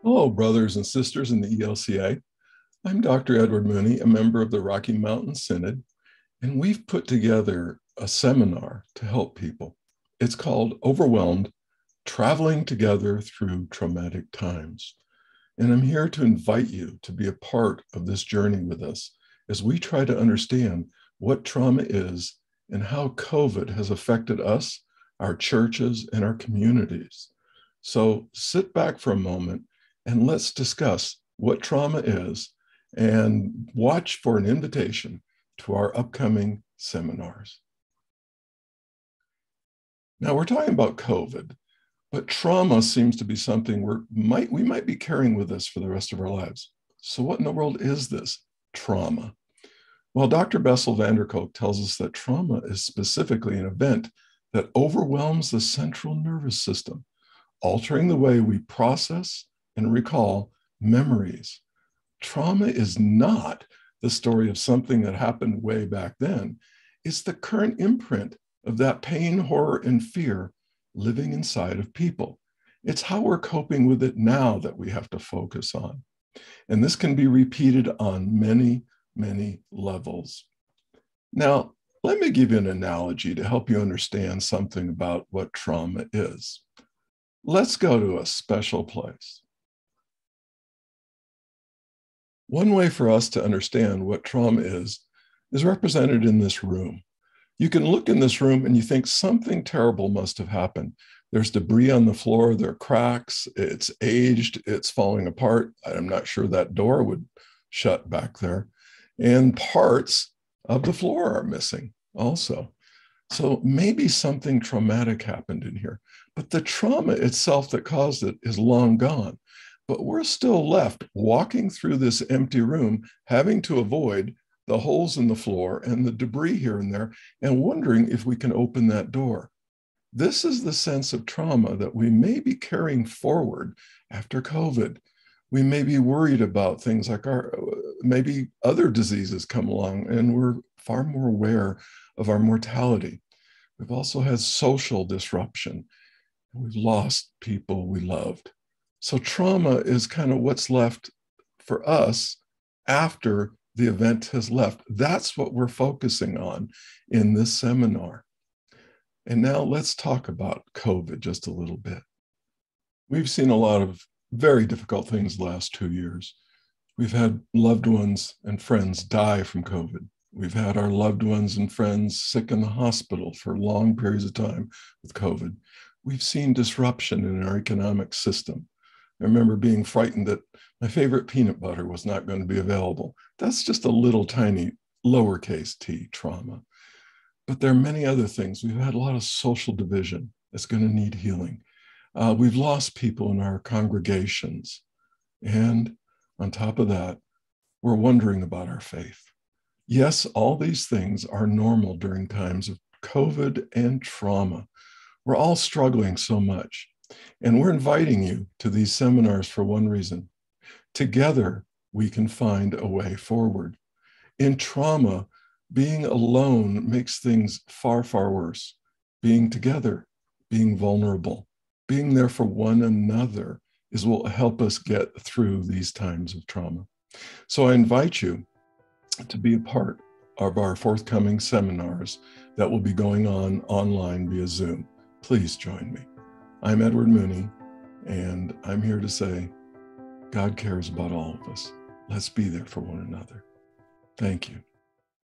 Hello, brothers and sisters in the ELCA. I'm Dr. Edward Mooney, a member of the Rocky Mountain Synod, and we've put together a seminar to help people. It's called Overwhelmed, Traveling Together Through Traumatic Times. And I'm here to invite you to be a part of this journey with us as we try to understand what trauma is and how COVID has affected us, our churches, and our communities. So sit back for a moment and let's discuss what trauma is and watch for an invitation to our upcoming seminars. Now, we're talking about COVID, but trauma seems to be something we might be carrying with us for the rest of our lives. So what in the world is this trauma? Well, Dr. Bessel van der Kolk tells us that trauma is specifically an event that overwhelms the central nervous system, altering the way we process and recall memories. Trauma is not the story of something that happened way back then. It's the current imprint of that pain, horror, and fear living inside of people. It's how we're coping with it now that we have to focus on. And this can be repeated on many, many levels. Now, let me give you an analogy to help you understand something about what trauma is. Let's go to a special place. One way for us to understand what trauma is represented in this room. You can look in this room and you think something terrible must have happened. There's debris on the floor, there are cracks, it's aged, it's falling apart. I'm not sure that door would shut back there. And parts of the floor are missing also. So maybe something traumatic happened in here, but the trauma itself that caused it is long gone. But we're still left walking through this empty room, having to avoid the holes in the floor and the debris here and there, and wondering if we can open that door. This is the sense of trauma that we may be carrying forward after COVID. We may be worried about things like maybe other diseases come along, and we're far more aware of our mortality. We've also had social disruption. We've lost people we loved. So trauma is kind of what's left for us after the event has left. That's what we're focusing on in this seminar. And now let's talk about COVID just a little bit. We've seen a lot of very difficult things the last 2 years. We've had loved ones and friends die from COVID. We've had our loved ones and friends sick in the hospital for long periods of time with COVID. We've seen disruption in our economic system. I remember being frightened that my favorite peanut butter was not going to be available. That's just a little tiny lowercase t trauma. But there are many other things. We've had a lot of social division that's going to need healing. We've lost people in our congregations. And on top of that, we're wondering about our faith. Yes, all these things are normal during times of COVID and trauma. We're all struggling so much. And we're inviting you to these seminars for one reason. Together, we can find a way forward. In trauma, being alone makes things far, far worse. Being together, being vulnerable, being there for one another is what will help us get through these times of trauma. So I invite you to be a part of our forthcoming seminars that will be going on online via Zoom. Please join me. I'm Edward Mooney, and I'm here to say, God cares about all of us. Let's be there for one another. Thank you.